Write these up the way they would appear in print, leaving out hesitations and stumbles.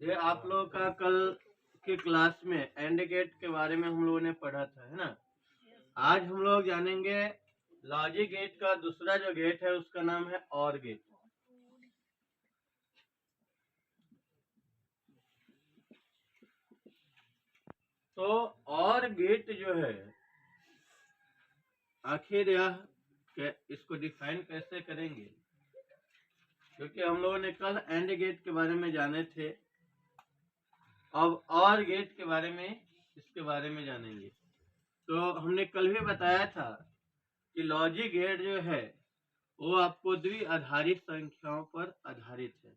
ये आप लोगों का कल के क्लास में एंड गेट के बारे में हम लोगों ने पढ़ा था, है ना। आज हम लोग जानेंगे लॉजिक गेट का दूसरा जो गेट है उसका नाम है और गेट। तो और गेट जो है आखिर यह इसको डिफाइन कैसे करेंगे, क्योंकि हम लोगों ने कल एंड गेट के बारे में जाने थे। अब और गेट के बारे में इसके बारे में जानेंगे। तो हमने कल भी बताया था कि लॉजिक गेट जो है वो आपको द्विआधारित संख्याओं पर आधारित है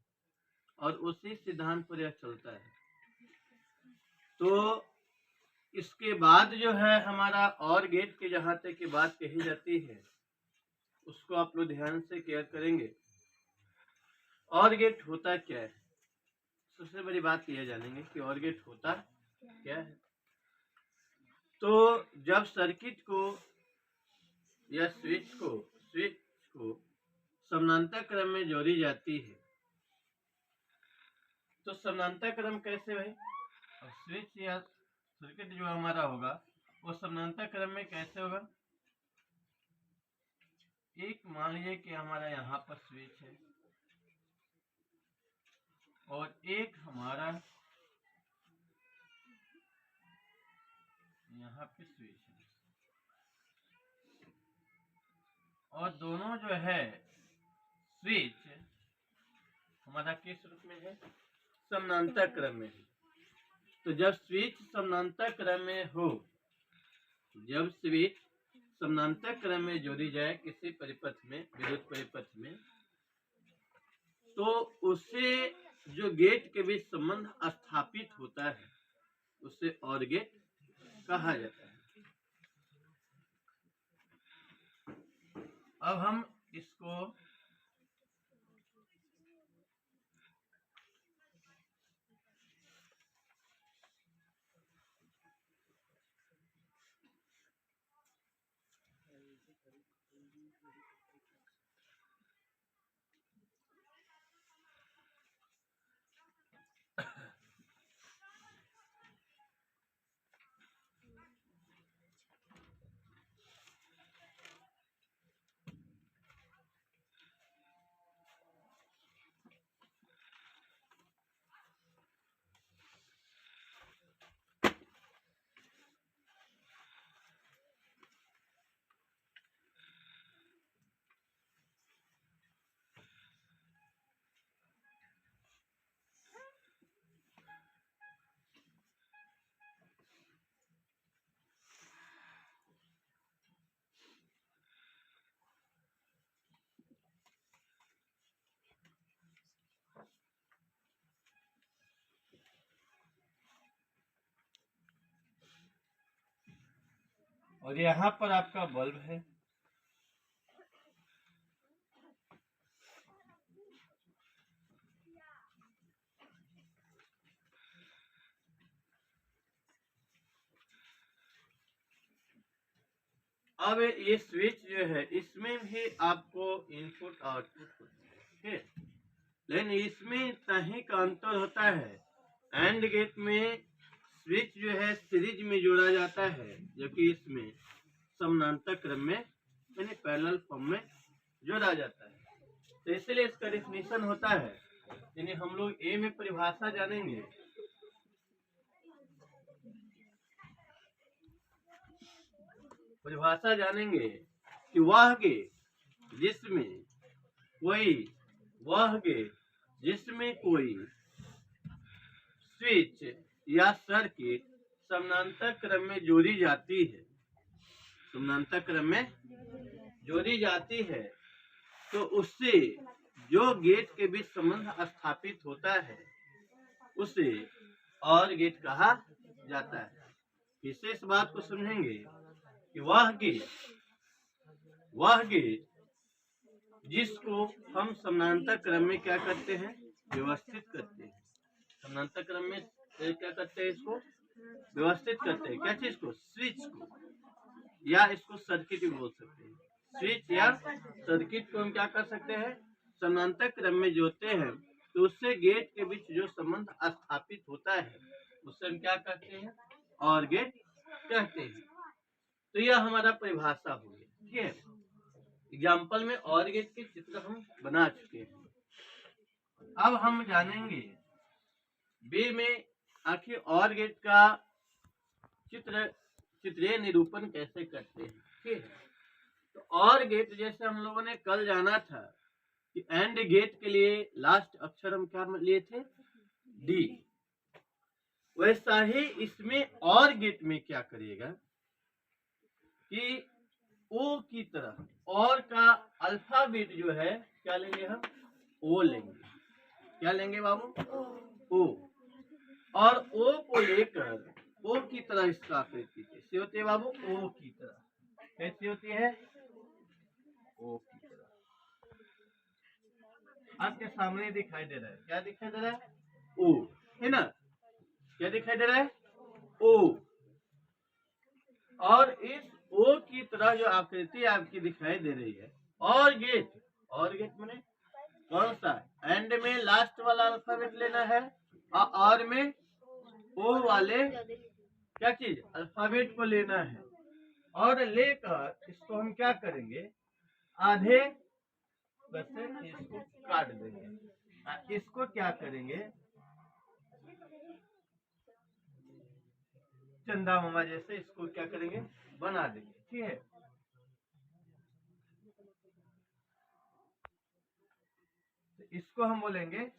और उसी सिद्धांत पर यह चलता है। तो इसके बाद जो है हमारा और गेट की जहां तक की बात कही जाती है उसको आप लोग ध्यान से केयर करेंगे। और गेट होता क्या है, सबसे बड़ी बात यह जानेंगे कि और गेट होता क्या है। तो जब सर्किट को या स्विच को समानांतर क्रम में जोड़ी जाती है, तो समानांतर क्रम कैसे भाई, और स्विच या सर्किट जो हमारा होगा वो समानांतर क्रम में कैसे होगा। एक मान लीजिए कि हमारा यहाँ पर स्विच है और एक हमारा यहाँ पे स्विच है, और दोनों जो है स्विच हमारा किस रूप में है, समानांतर क्रम में है। तो जब स्विच समानांतर क्रम में हो, जब स्विच समानांतर क्रम में जोड़ी जाए किसी परिपथ में, विद्युत परिपथ में, तो उससे जो गेट के बीच संबंध स्थापित होता है उसे और गेट कहा जाता है। अब हम इसको और यहाँ पर आपका बल्ब है, अब ये स्विच जो है इसमें भी आपको इनपुट आउटपुट होता है, लेकिन इसमें इतना ही का अंतर होता है। एंड गेट में स्विच जो है सीरीज में जोड़ा जाता है, जबकि इसमें समानांतर क्रम में यानी पैरेलल फॉर्म में जोड़ा जाता है। तो इसलिए इसका डेफिनेशन होता है, यानी हम लोग ए में परिभाषा जानेंगे। परिभाषा जानेंगे कि वह गेट जिसमें कोई स्विच या सर्किट समानांतर क्रम में जोड़ी जाती है, समानांतर क्रम में जोड़ी जाती है, तो उससे जो गेट के बीच संबंध स्थापित होता है उसे और गेट कहा जाता है। इससे इस बात को समझेंगे कि वह गेट जिसको हम समानांतर क्रम में क्या करते हैं, व्यवस्थित करते हैं। समानांतर क्रम में क्या करते हैं, इसको व्यवस्थित करते हैं। क्या चीज को, स्विच को, या इसको सर्किट भी बोल सकते हैं। स्विच या सर्किट को हम क्या कर सकते हैं, समानांतर क्रम में जोड़ते हैं, तो उससे गेट के बीच जो संबंध स्थापित होता है उससे हम क्या कहते हैं, और गेट कहते हैं। तो यह हमारा परिभाषा हो गया। ठीक है, एग्जाम्पल में और गेट के चित्र हम बना चुके हैं। अब हम जानेंगे बी में आखिर और गेट का चित्रीय निरूपण कैसे करते हैं। ठीक है, तो और गेट जैसे हम लोगों ने कल जाना था कि एंड गेट के लिए लास्ट अक्षर हम क्या लिए थे, डी। वैसा ही इसमें और गेट में क्या करिएगा कि ओ की तरह और का अल्फाबेट जो है क्या लेंगे हम, ओ लेंगे। क्या लेंगे बाबू, ओ। और ओ को लेकर ओ की तरह इसका आकृति कैसी होती है बाबू, ओ की तरह कैसी होती है, ओ की तरह। आपके सामने दिखाई दे रहा है, क्या दिखाई दे रहा है, ओ, है ना। क्या दिखाई दे रहा है, ओ। और इस ओ की तरह जो आकृति आपकी दिखाई दे रही है, और गेट मैंने कौन सा, एंड में लास्ट वाला अल्फाबेट लेना है और में ओ वाले क्या चीज, अल्फाबेट को लेना है। और लेकर इसको हम क्या करेंगे, आधे वैसे इसको काट देंगे। इसको क्या करेंगे, चंदा मामा जैसे इसको क्या करेंगे, बना देंगे। ठीक है, तो इसको हम बोलेंगे।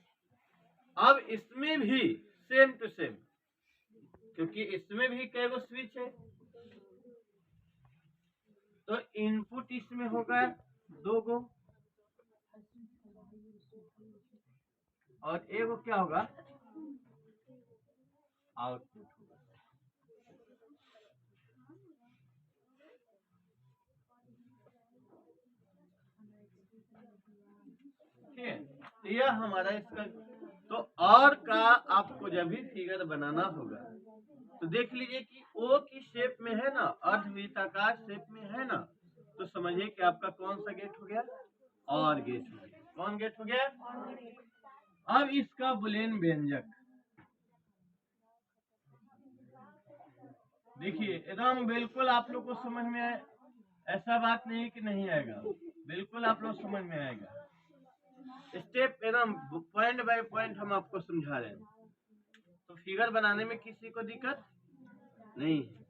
अब इसमें भी सेम टू सेम, क्योंकि इसमें भी कई गो स्विच है, तो इनपुट इसमें होगा 2 गो और एगो क्या होगा, आउटपुट होगा। ठीक है, तो यह हमारा इसका। तो और का आपको जब भी फिगर बनाना होगा तो देख लीजिए कि ओ की शेप में है ना, अर्धवृत्ताकार शेप में है ना, तो समझिए कि आपका कौन सा गेट हो गया, और गेट हो गया। कौन गेट हो गया। अब इसका बुलियन व्यंजक देखिए, एकदम बिल्कुल आप लोग को समझ में आए, ऐसा बात नहीं कि नहीं आएगा, बिल्कुल आप लोग समझ में आएगा। स्टेप एकदम पॉइंट बाय पॉइंट हम आपको समझा रहे हैं, तो फिगर बनाने में किसी को दिक्कत नहीं है।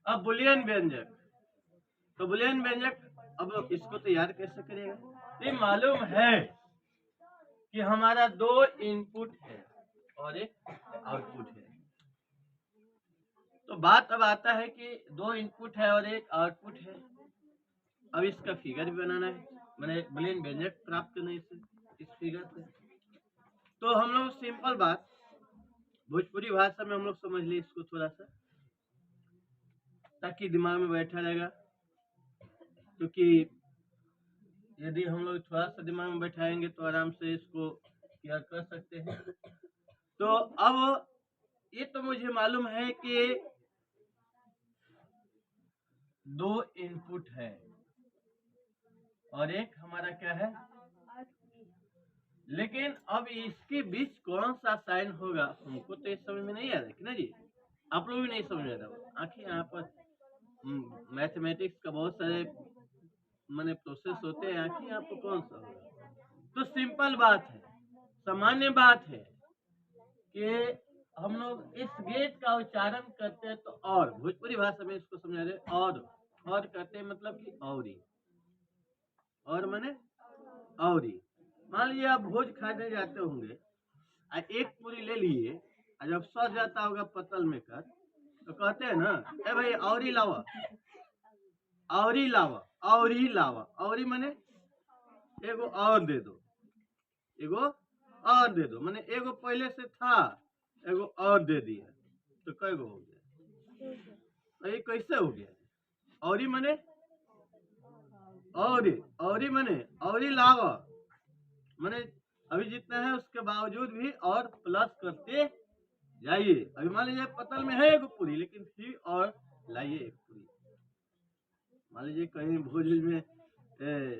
अब बुलियन व्यंजक, तो बुलियन व्यंजक अब इसको तैयार कैसे करेगा, ये मालूम है कि हमारा 2 इनपुट है और एक आउटपुट है। तो बात अब आता है कि 2 इनपुट है और एक आउटपुट है। अब इसका फिगर भी बनाना है, मैंने बुलियन व्यंजक प्राप्त करना है इस फिगर से। तो हम लोग सिंपल बात भोजपुरी भाषा में हम लोग समझ लिए इसको थोड़ा सा, ताकि दिमाग में बैठा रहेगा। क्योंकि यदि हम लोग थोड़ा सा दिमाग में बैठाएंगे तो आराम से इसको क्लियर कर सकते हैं। तो अब ये तो मुझे मालूम है कि 2 इनपुट है और एक हमारा क्या है, लेकिन अब इसके बीच कौन सा साइन होगा हमको तो इस समझ में नहीं आ रहा है ना जी, आप लोग भी नहीं समझ रहा। आखिर यहाँ पर मैथमेटिक्स का बहुत सारे माने प्रोसेस होते हैं, आखिर आपको कौन सा होगा। तो सिंपल बात है, सामान्य बात है कि हम लोग इस गेट का उच्चारण करते हैं तो और भोजपुरी भाषा में इसको समझा रहे, और कहते हैं मतलब कि औरी, और माने औरी। मान लीजिए आप भोज खाने जाते होंगे, एक पूरी ले लिए, जब सज जाता होगा पतल में कर, तो कहते हैं ना, ए भाई औरी लावा, औरी लावा, औरी लावा। औरी माने एगो और दे दो, एगो और दे दो, माने एगो पहले से था, एगो और दे दिया, तो कई गो हो गया। ये कैसे हो गया, औरी माने औरी माने औरी लावा, माने अभी जितना है उसके बावजूद भी और प्लस करते जाइए। अभी मान लीजिए पतल में है एक पूरी, लेकिन फिर और लाइए एक पूरी। मान लीजिए कहीं भोज में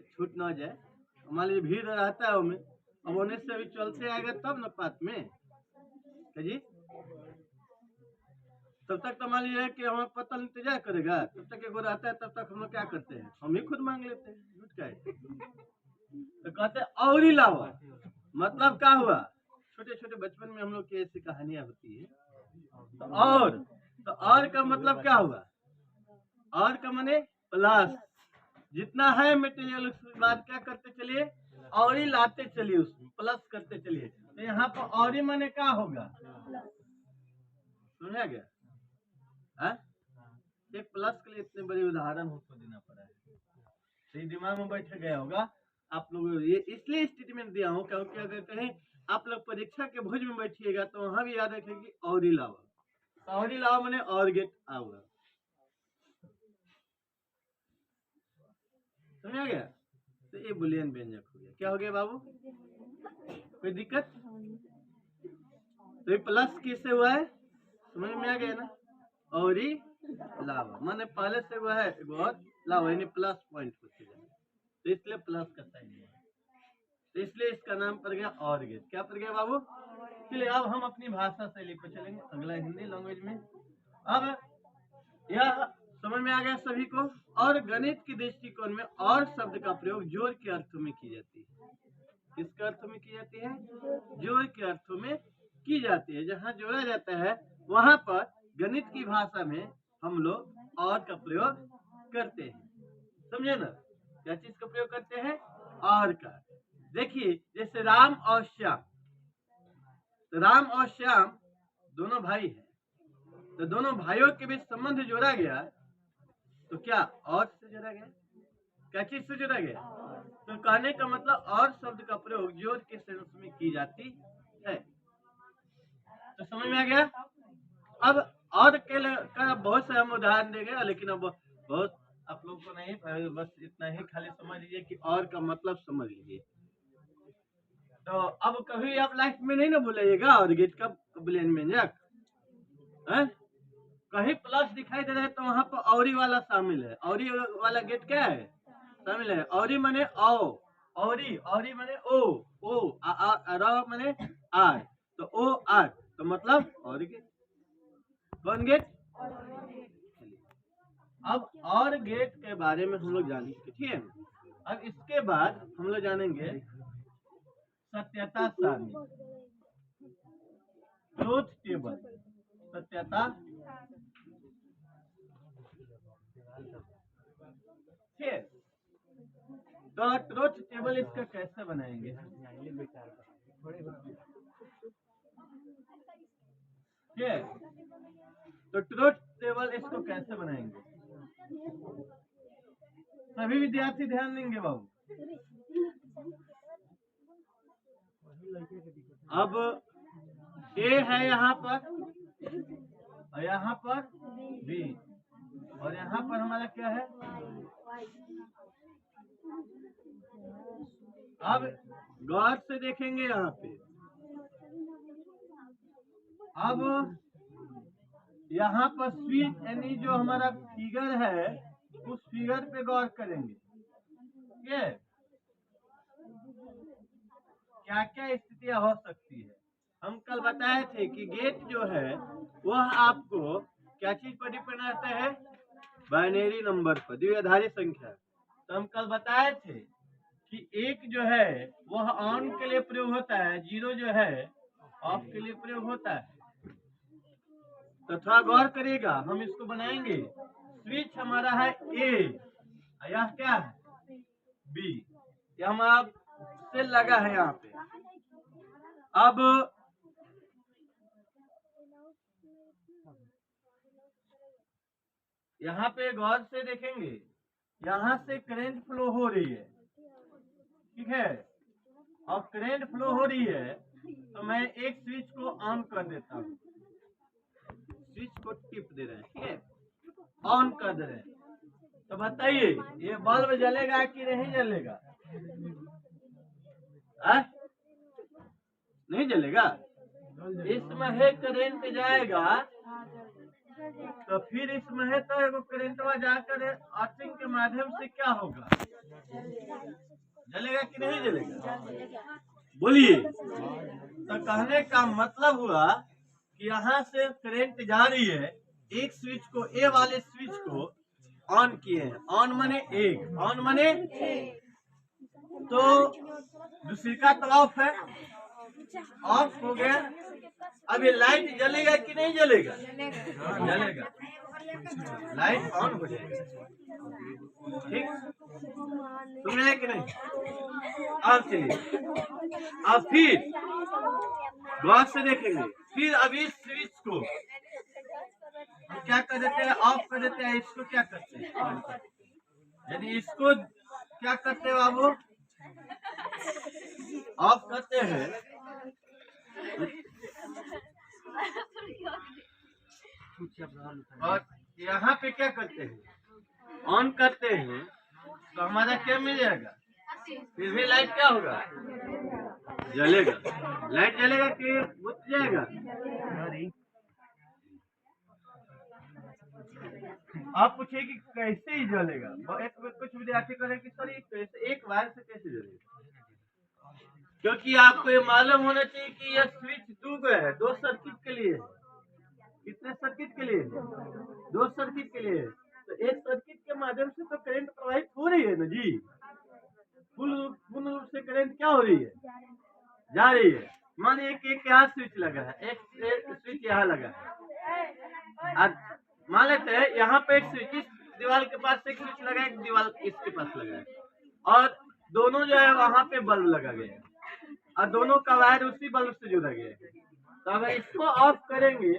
छूट ना जाए, मान लीजिए भीड़ रहता है उनमें, अब होने से अभी चलते आएगा तब न पात में जी, तब तक तो मान लीजिए कि हमारा पता इंतजार करेगा, तब तक एक रहता है, तब तक हम लोग क्या करते हैं, हम ही खुद मांग लेते हैं, झूठ क्या है। तो कहते हैं और ही लावा, मतलब क्या हुआ, छोटे छोटे बचपन में हम लोग की ऐसी कहानियां होती है। तो और का मतलब क्या हुआ, और का माने प्लस, जितना है मटेरियल उसके बाद क्या करते चलिए, और ही लाते चलिए, उसमें प्लस करते चलिए। तो यहाँ पर और ही माने क्या होगा, समझा गया है? एक प्लस के लिए इतने बड़े उदाहरण हमको देना पड़ा है, सही दिमाग में बैठ गया होगा आप लोग। ये इसलिए स्टेटमेंट दिया हूँ क्योंकि अगर कहीं आप लोग परीक्षा के भोज में बैठिएगा तो वहां भी याद रखेंगे और ही लावा, और ही लावा मैंने और गेट आऊगा, समझा गया? तो ये बुलियन व्यंजक हो गया। क्या हो गया बाबू, कोई दिक्कत? तो ये प्लस किससे हुआ है, समझ में आ गया ना, और ही लावा माने पहले से हुआ है और लावा यानी प्लस पॉइंट होते जाए, तो इसलिए प्लस का साइन है, तो इसलिए इसका नाम पड़ गया और गेट। क्या पड़ गया बाबू? चलिए अब हम अपनी भाषा शैली पर चलेंगे, अगला हिंदी लैंग्वेज में। अब यह समझ में आ गया सभी को। और गणित के दृष्टिकोण में और शब्द का प्रयोग जोड़ के अर्थों में की जाती है। किसके अर्थों में की जाती है? जोड़ के अर्थों में की जाती है। जहाँ जोड़ा जाता है वहां पर गणित की भाषा में हम लोग और का प्रयोग करते हैं, समझे ना? क्या चीज का प्रयोग करते हैं? और का। देखिए जैसे राम और श्याम, तो राम और श्याम दोनों भाई हैं, तो दोनों भाइयों के बीच संबंध जोड़ा गया, तो क्या और से जोड़ा गया? क्या चीज से जोड़ा गया? तो कहने का मतलब और शब्द का प्रयोग जोड़ के सेंस में की जाती है। तो समझ में आ गया? अब और का बहुत से हम उदाहरण देंगे, लेकिन अब बहुत आप लोग को नहीं, बस इतना ही खाली समझ लीजिए कि और का मतलब समझ लीजिए। तो अब कभी आप लाइफ में नहीं ना भूलिएगा और गेट का बुलियन व्यंजक है। कहीं प्लस दिखाई दे रहा है तो वहां पर औरी वाला शामिल है, औरी वाला गेट क्या है, शामिल है। औरी माने औ, औरी माने ओ आ माने आर, तो ओ आर, तो मतलब और गेट। कौन गेट? अब और गेट के बारे में हम लोग जानेंगे, ठीक है। अब इसके बाद हम लोग जानेंगे सत्यता सारणी, ट्रूथ टेबल, सत्यता, ठीक है। तो ट्रूथ टेबल इसका कैसे बनाएंगे, ठीक है। तो ट्रूथ टेबल इसको कैसे बनाएंगे, सभी विद्यार्थी ध्यान देंगे बाबू। अब ए है यहाँ पर, और यहाँ पर बी, और यहाँ पर हमारा क्या है? अब गौर से देखेंगे यहाँ पे, अब यहाँ पर स्विच यानी जो हमारा फिगर है उस फिगर पे गौर करेंगे, ठीक है। क्या क्या स्थितियां हो सकती है? हम कल बताए थे कि गेट जो है वह आपको क्या चीज पर डिपेंड रहता है? बाइनरी नंबर पर, द्विआधारी संख्या। तो हम कल बताए थे कि एक जो है वह ऑन के लिए प्रयोग होता है, जीरो जो है ऑफ के लिए प्रयोग होता है। तो थोड़ा गौर करिएगा, हम इसको बनाएंगे। स्विच हमारा है ए, यह क्या है? बी, यह हमारा से लगा है यहाँ पे। अब यहाँ पे गौर से देखेंगे, यहाँ से करंट फ्लो हो रही है, ठीक है। और करंट फ्लो हो रही है तो मैं एक स्विच को ऑन कर देता हूँ, स्विच को टिप दे रहे हैं, ठीक है, ऑन कर दे रहे हैं। तो बताइए ये बल्ब जलेगा कि नहीं जलेगा? नहीं जलेगा। इसमें है करंट जाएगा तो फिर इसमें है तो एगो करंट जाकर अर्थिंग के माध्यम से क्या होगा, जलेगा कि नहीं जलेगा? बोलिए। तो कहने का मतलब हुआ कि यहाँ से करंट जा रही है एक स्विच को, ए वाले स्विच को ऑन किए हैं। ऑन माने एक, ऑन माने तो दूसरी का तो ऑफ है, ऑफ हो गया। अब ये लाइट जलेगा कि नहीं जलेगा? जलेगा, लाइट ऑन हो जाएगा। ठीक, सुन रहे कि नहीं? अब चलिए, अब फिर गौर से देखेंगे। फिर अब इस स्विच को हम क्या कर देते हैं? ऑफ कर देते हैं। इसको क्या करते हैं? यदि इसको क्या करते हैं बाबू? ऑफ करते हैं। और यहाँ पे क्या करते हैं? ऑन करते हैं तो हमारा क्या मिल जाएगा? फिर भी लाइट क्या होगा? जलेगा। लाइट जलेगा कि बुझ जाएगा? आप पूछिए कि कैसे ही जलेगा। कुछ विद्यार्थी करें कि सर ये कैसे, एक वायर से कैसे जलेगा? क्योंकि आपको ये मालूम होना चाहिए कि यह स्विच दो है, दो सर्किट के लिए है। कितने सर्किट के लिए? दो सर्किट के लिए। तो एक सर्किट के माध्यम से तो करंट प्रवाहित हो रही है ना जी। पूर्ण रूप से करंट क्या हो रही है? जा रही है। मानिए एक यहाँ स्विच लगा है, एक स्विच यहाँ लगा है। मान लेते हैं यहाँ पे एक स्विच, इस दीवार के पास एक स्विच लगा है, एक दीवार इसके पास लगा है, और दोनों जो है वहां पे बल्ब लगा गया है, और दोनों का वायर उसी बल्ब से जुड़ा गया है। तो अगर इसको ऑफ करेंगे,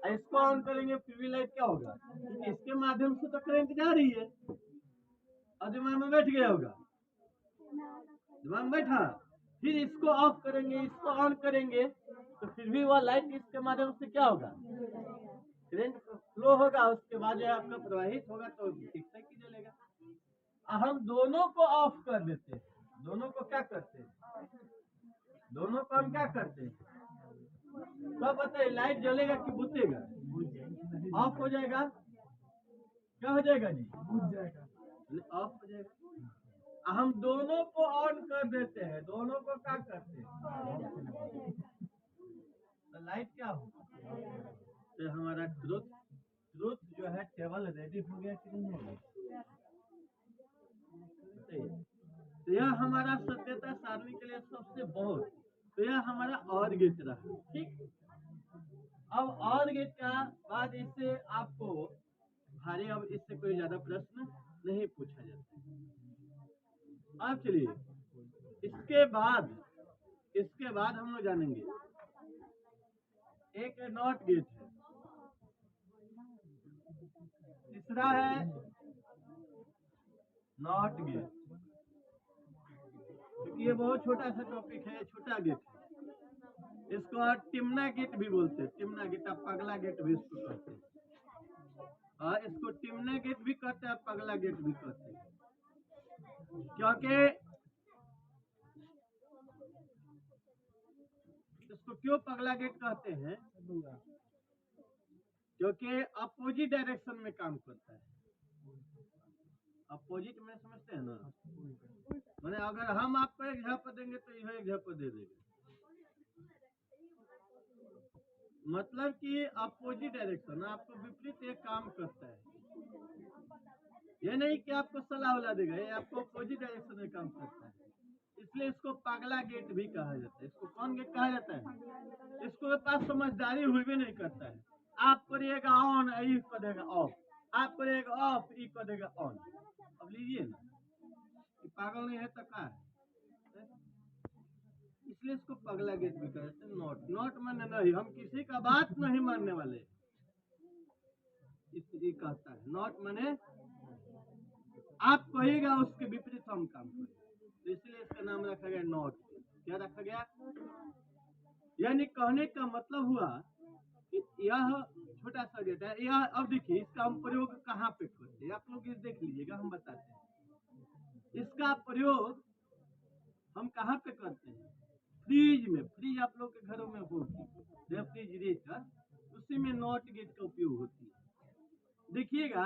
इसको ऑन करेंगे, फिर भी लाइट क्या होगा? क्योंकि इसके माध्यम से तो करंट जा रही है। और दिमाग में बैठ गया होगा, दिमाग में बैठा। फिर इसको ऑफ करेंगे, इसको ऑन करेंगे, तो फिर भी वह लाइट इसके माध्यम से क्या होगा? करंट फ्लो होगा, उसके बाद जो आपका प्रवाहित होगा तो ठीक से ही जलेगा। हम दोनों को ऑफ कर देते हैं। दोनों को क्या करते हैं? दोनों को हम क्या करते हैं? तो बताइए, लाइट जलेगा कि बुझेगा? ऑफ हो जाएगा। क्या हो जाएगा जी? बुझ जाएगा, ऑफ हो जाएगा। हम दोनों को ऑन कर देते हैं। दोनों को क्या करते हैं? तो लाइट क्या होगा? तो हमारा ट्रुथ जो है टेबल रेडी हो गया कि नहीं होगा? तो यह हमारा सत्यता सारणी के लिए सबसे बहुत, तो यह हमारा और गेट रहा। ठीक, अब और गेट का बाद इससे आपको भारी, अब इससे कोई ज्यादा प्रश्न नहीं पूछा जाता। अब चलिए, इसके बाद हम लोग जानेंगे एक नॉट गेट है, तीसरा है नॉट गेट। क्योंकि ये बहुत छोटा सा टॉपिक है, छोटा गेट है। इसको टिमना गेट भी बोलते हैं। टिमना गेट, आप पगला गेट भी इसको कहते हैं। और इसको टिमना गेट भी कहते हैं, पगला गेट भी कहते हैं। क्योंकि इसको क्यों पगला गेट कहते हैं? क्योंकि अपोजिट डायरेक्शन में काम करता है। अपोजिट में समझते हैं ना? मैंने अगर हम आपको एक झप देंगे तो यह एक झप दे देगा। मतलब कि अपोजिट डायरेक्शन, आपको विपरीत एक काम करता है। ये नहीं कि आपको सलाह वाला देगा, ये आपको अपोजिट डायरेक्शन में काम करता है। इसलिए इसको पगला गेट भी कहा जाता है। इसको कौन गेट कहा जाता है? इसको पास समझदारी हुई भी नहीं करता है। आप करिएगा ऑन, ई करेगा ऑफ, आप करिएगा ऑफ, ई करेगा ऑन। अब लीजिए ना, पागल नहीं है तो क्या है? इसलिए इसको पगला गेट भी कहते हैं। नॉट माने नहीं, हम किसी का बात नहीं मानने वाले, इसलिए कहता है। नॉट माने आप कहिएगा उसके विपरीत हम काम करेंगे, तो इसलिए इसका नाम रखा गया नॉट। क्या रखा गया? यानी कहने का मतलब हुआ कि यह छोटा सा गेट है। यह, अब देखिए इसका हम प्रयोग कहाँ पे करते हैं, आप लोग इस देख लीजिएगा, हम बताते हैं। इसका प्रयोग हम कहाँ पे करते हैं? फ्रिज में। फ्रिज आप लोग के घरों में होगी, रेफ्रिजरेटर, उसी में नॉट गेट का उपयोग होती है। देखिएगा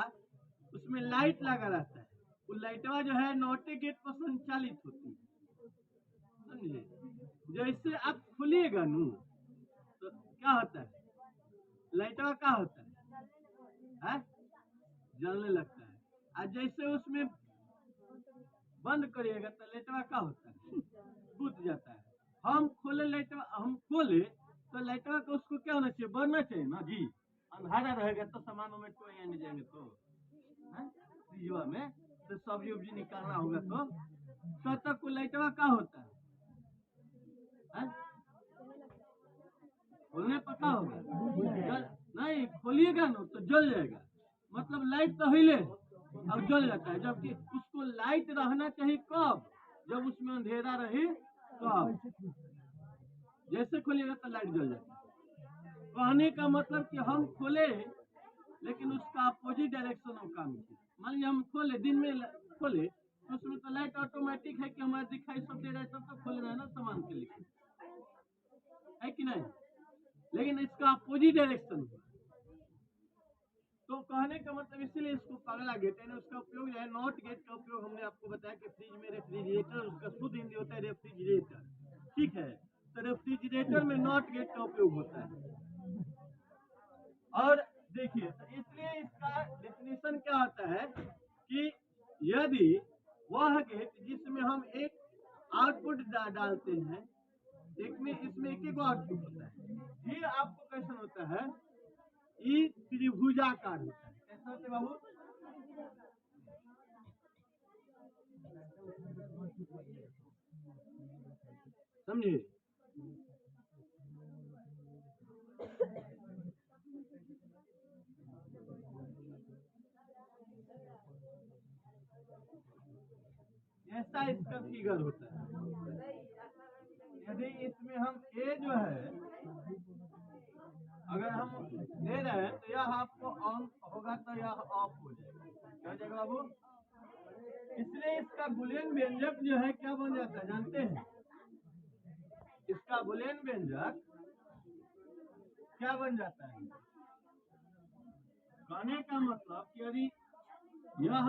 उसमें लाइट लगा रहता है, वो लाइटवा जो है नॉट गेट पर संचालित होती है। समझे? जैसे आप खुलिएगा नू तो क्या होता है? लाइटवा क्या होता है? है, जलने लगता है। और जैसे उसमें बंद करिएगा तो लाइटवा क्या होता है, बुझ जाता है। हम खोले लाइटवा, हम खोले तो लाइटवा को उसको क्या होना चाहिए, बढ़ना चाहिए ना जी। अंधारा रहेगा तो सामान में कोई नहीं जाएंगे तो फ्रिजवा में तो सब्जी उब्जी निकालना होगा तो तब तक को लाइटवा क्या होता है? खोलने पर क्या होगा, नहीं खोलिएगा ना तो जल जाएगा, मतलब लाइट तो हिले और जल जाता है। जबकि उसको लाइट रहना चाहिए कब, जब उसमें अंधेरा रहे तब। जैसे खोलिएगा तो लाइट जल जाता है। कहने का मतलब कि हम खोले लेकिन उसका अपोजिट डायरेक्शन में काम किया। मान लीजिए हम खोले, दिन में खोले तो उसमें तो लाइट ऑटोमेटिक है कि हमारा दिखाई सब दे रहा है, तब तो खोल रहा है ना सामान के लिए, है कि नहीं। लेकिन इसका अपोजिट डायरेक्शन हुआ। तो कहने का मतलब इसीलिए इसको पगला गेट है। उसका उपयोग जो है नॉट गेट का उपयोग हमने आपको बताया कि फ्रिज में रेफ्रिजरेटर, उसका शुद्ध हिंदी होता है रेफ्रिजरेटर, ठीक है। तो रेफ्रिजरेटर में नॉट गेट का उपयोग होता है। और देखिए तो इसलिए इसका डेफिनेशन क्या आता है कि यदि वह गेट जिसमें हम एक आउटपुट डालते हैं, एक में इसमें एक आउटपुट होता है, फिर आपको कैसा होता है, ये त्रिभुजाकार होता है। कैसा होता है बाबू, समझे। ऐसा इसका फिगर होता है। यदि इसमें हम ए जो है अगर हम दे रहे हैं तो यह आपको ऑन होगा तो यह ऑफ हो जाएगा, क्या हो जाएगा बाबू। इसलिए इसका बुलियन व्यंजक जो है क्या बन जाता है जानते हैं, इसका बुलियन व्यंजक क्या बन जाता है। कहने का मतलब कि यदि यह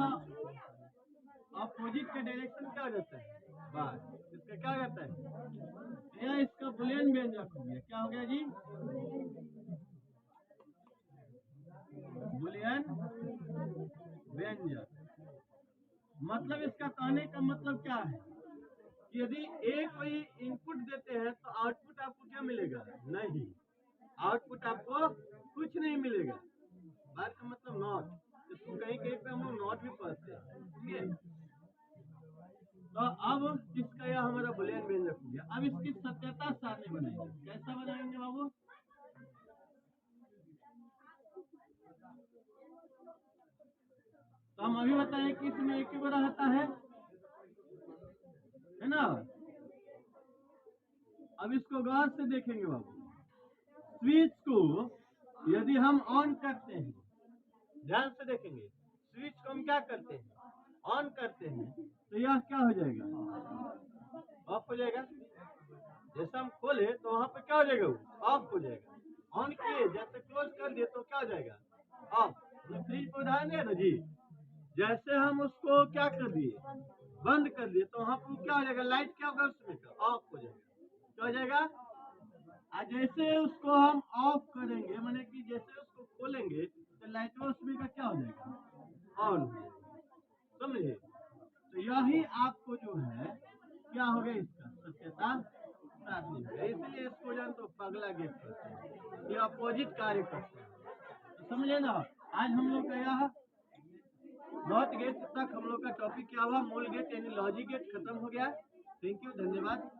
अपोजिट का डायरेक्शन क्या हो जाता है, बात इसका क्या हो जाता है, यह इसका बुलियन व्यंजक हो गया। क्या हो गया जी, बुलियन व्यंजक। मतलब इसका कहने का मतलब क्या है कि यदि ए कोई इनपुट देते हैं तो आउटपुट आपको क्या मिलेगा, नहीं, आउटपुट आपको कुछ नहीं मिलेगा। बात का मतलब नॉट, इसको कहीं कहीं पे हम लोग नॉट भी पढ़ते हैं, ठीक है। तो अब इसका यह हमारा बुलियन व्यंजक हो गया। अब इसकी सत्यता सारणी बनाएंगे। कैसा बनाएंगे बाबू, तो हम अभी बताएं कि इसमें एक ही बड़ा रहता है ना। अब इसको गौर से देखेंगे बाबू, स्विच को यदि हम ऑन करते हैं, ध्यान से देखेंगे, स्विच को हम क्या करते हैं, ऑन करते हैं तो यह क्या हो जाएगा, ऑफ हो जाएगा। जैसे हम खोले तो वहां पे क्या हो जाएगा, ऑफ हो जाएगा। ऑन किए जैसे क्लोज कर दिए तो क्या हो जाएगा, ऑफ। फ्रिज को उदाहरण है ना जी, जैसे हम उसको क्या कर दिए, बंद कर दिए तो वहां पर क्या हो जाएगा, लाइट क्या होगा उसमें का, ऑफ हो जाएगा। क्या हो जाएगा, जैसे उसको हम ऑफ करेंगे, माने कि जैसे उसको खोलेंगे तो लाइट उसमें का क्या हो जाएगा, ऑन हो जाएगा, समझे। तो यही आपको जो है क्या हो गया, इसका सत्यता सारणी हो गया। इसलिए इसको जान तो पगला गेट करते हैं, ये अपोजिट कार्य करते हैं, तो समझे ना। आज हम लोग का यह नॉट गेट तक हम लोग का टॉपिक क्या हुआ, मूल गेट यानी लॉजिक गेट खत्म हो गया। थैंक यू, धन्यवाद।